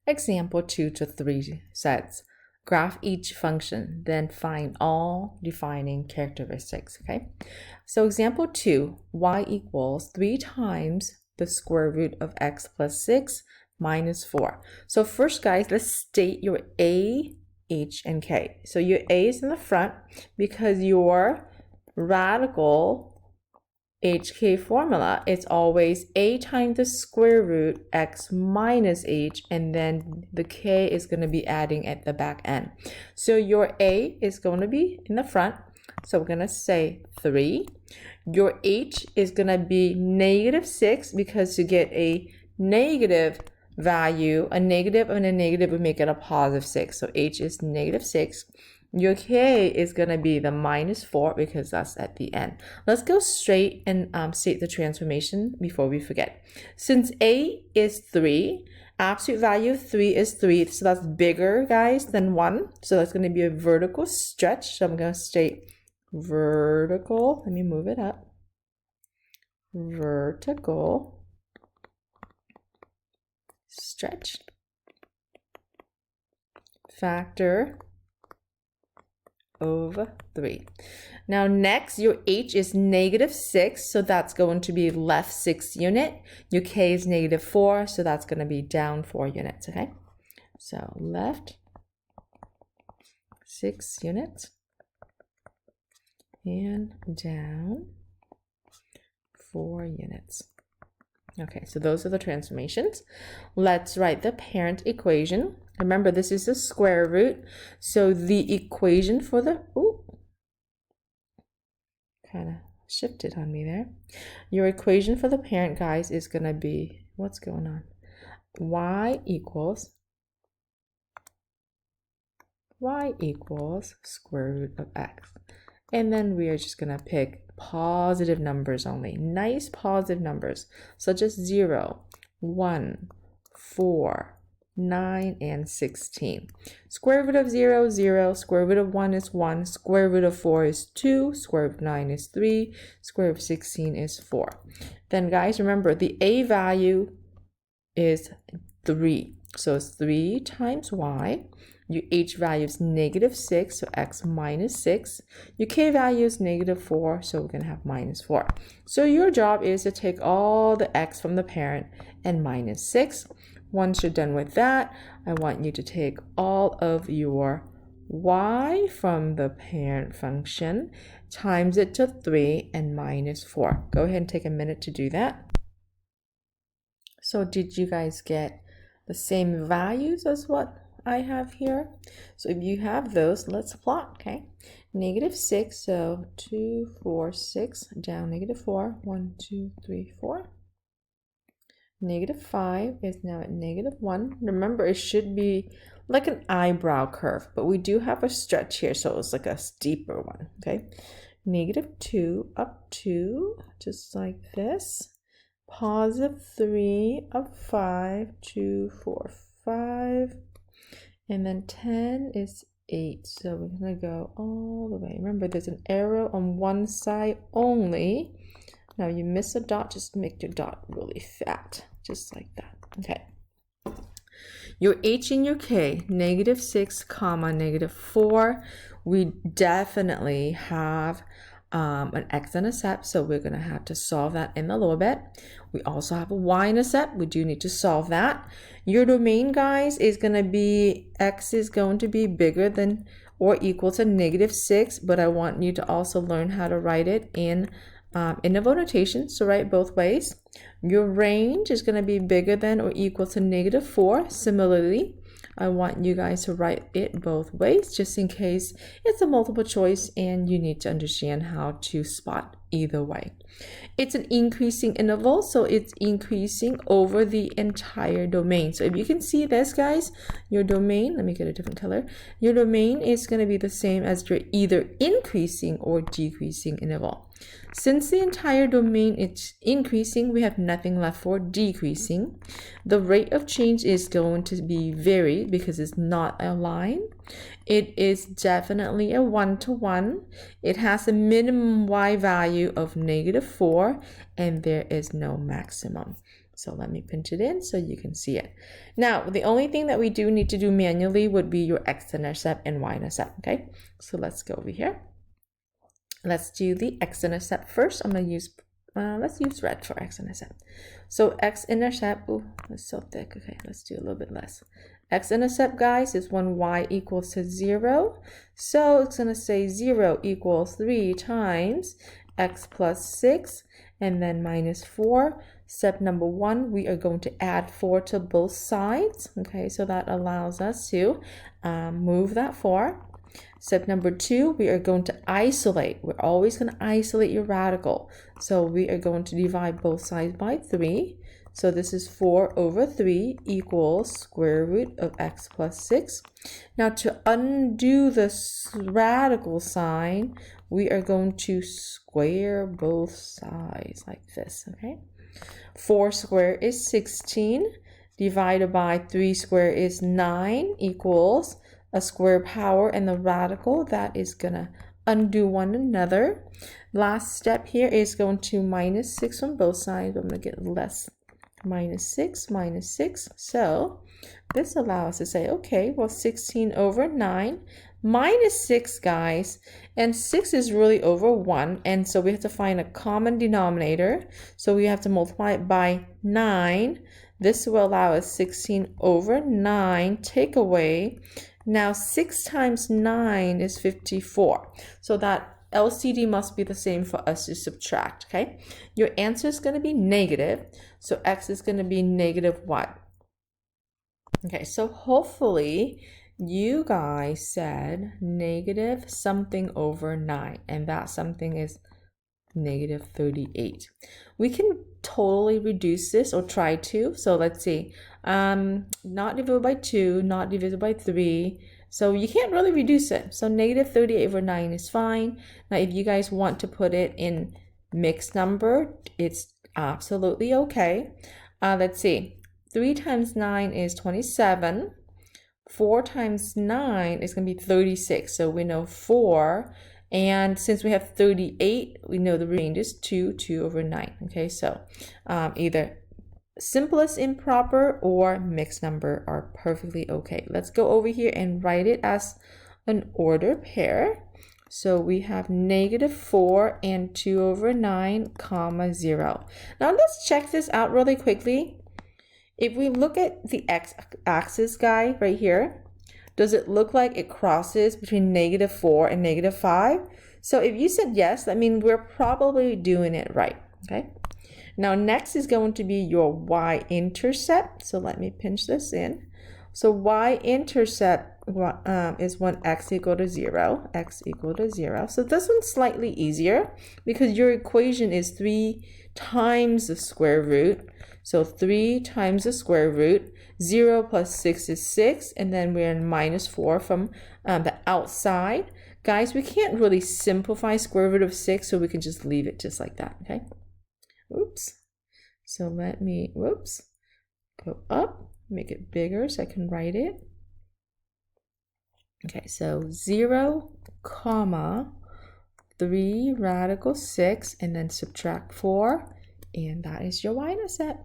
Example 2 to 3 says, graph each function, then find all defining characteristics, okay? So example 2, y equals 3 times the square root of x plus 6 minus 4. So first, guys, let's state your a, h, and k. So your a is in the front because your radical HK formula is always a times the square root x minus h, and then the k is going to be adding at the back end. So your a is going to be in the front, so we're going to say 3. Your h is going to be negative 6 because to get a negative value, a negative and a negative would make it a positive 6. So h is negative 6. Your k is going to be the minus 4 because that's at the end. Let's go straight and state the transformation before we forget. Since a is 3, absolute value of 3 is 3, so that's bigger, guys, than 1. So that's going to be a vertical stretch. So I'm going to state vertical. Let me move it up. Vertical stretch factor over 3. Now next, your h is negative 6, so that's going to be left 6 unit. Your k is negative 4, so that's going to be down 4 units, okay? So left 6 units and down 4 units. Okay, so those are the transformations. Let's write the parent equation. Remember, this is the square root. So the equation for the, kind of shifted on me there. Your equation for the parent, guys, is going to be, what's going on? Y equals square root of x. And then we are just going to pick positive numbers only. Nice positive numbers, such as 0, 1, 4, 9, and 16. Square root of 0, 0. Square root of 1 is 1. Square root of 4 is 2. Square root of 9 is 3. Square root of 16 is 4. Then, guys, remember, the a value is 3. So it's 3 times y. Your h value is negative 6, so x minus 6. Your k value is negative 4, so we're going to have minus 4. So your job is to take all the x from the parent and minus 6. Once you're done with that, I want you to take all of your y from the parent function, times it to 3, and minus 4. Go ahead and take a minute to do that. So did you guys get the same values as what I have here? So if you have those, let's plot, okay? Negative 6, so 2, 4, 6, down negative 4, 1, 2, 3, 4. Negative 5 is now at negative 1. Remember, it should be like an eyebrow curve, but we do have a stretch here, so it's like a steeper one, okay? Negative 2 up 2, just like this. Positive 3 up 5, 2, 4, 5. And then 10 is 8. So we're going to go all the way. Remember, there's an arrow on one side only. Now you miss a dot, just make your dot really fat. Just like that. Okay. Your h and your k, negative 6, comma, negative 4. We definitely have an x-intercept, so we're going to have to solve that in a little bit. We also have a y-intercept. We do need to solve that. Your domain, guys, is going to be, x is going to be bigger than or equal to negative 6, but I want you to also learn how to write it in interval notation, so write both ways. Your range is going to be bigger than or equal to negative 4. Similarly, I want you guys to write it both ways, just in case it's a multiple choice and you need to understand how to spot either way. It's an increasing interval, so it's increasing over the entire domain. So if you can see this, guys, your domain, let me get a different color. Your domain is going to be the same as your either increasing or decreasing interval. Since the entire domain is increasing, we have nothing left for decreasing. The rate of change is going to be varied because it's not a line. It is definitely a one-to-one. It has a minimum y value of negative 4, and there is no maximum. So let me pinch it in so you can see it. Now, the only thing that we do need to do manually would be your x-intercept and y-intercept, okay? So let's go over here. Let's do the x-intercept first. I'm going to use, let's use red for x-intercept. So x-intercept, oh, it's so thick. Okay, let's do a little bit less. X-intercept, guys, is when y equals to 0. So it's going to say 0 equals 3 times x plus 6 and then minus 4. Step number 1, we are going to add 4 to both sides. Okay, so that allows us to move that 4. Step number 2, we are going to isolate. We're always going to isolate your radical. So we are going to divide both sides by 3. So this is 4 over 3 equals square root of x plus 6. Now to undo the radical sign, we are going to square both sides like this, okay? 4 squared is 16, divided by 3 squared is 9 equals a square power and the radical. That is going to undo one another. Last step here is going to minus 6 on both sides. I'm going to get less. Minus 6, minus 6. So this allows us to say, okay, well, 16 over 9 minus 6, guys. And 6 is really over 1. And so we have to find a common denominator. So we have to multiply it by 9. This will allow us 16 over 9 take away. Now 6 times 9 is 54. So that LCD must be the same for us to subtract, okay? Your answer is going to be negative, so x is going to be negative what? Okay, so hopefully you guys said negative something over 9, and that something is negative 38. We can totally reduce this or try to. So let's see, not divided by 2, not divided by 3. So you can't really reduce it. So negative 38 over 9 is fine. Now, if you guys want to put it in mixed number, it's absolutely okay. Let's see. 3 times 9 is 27. 4 times 9 is going to be 36. So we know 4. And since we have 38, we know the remainder is 2 over 9. Okay, so either simplest improper or mixed number are perfectly okay. Let's go over here and write it as an ordered pair. So we have negative 4 and 2 over 9, comma 0. Now let's check this out really quickly. If we look at the x-axis guy right here, does it look like it crosses between negative 4 and negative 5? So if you said yes, that means we're probably doing it right, okay? Now next is going to be your y-intercept. So let me pinch this in. So y-intercept is when x equal to 0, x equal to 0. So this one's slightly easier because your equation is 3 times the square root. So 3 times the square root. 0 plus 6 is 6, and then we're in minus 4 from the outside. Guys, we can't really simplify square root of 6, so we can just leave it just like that, okay? Oops. So let me, whoops, go up, make it bigger so I can write it. Okay, so 0, comma, 3 radical 6, and then subtract 4, and that is your y-intercept.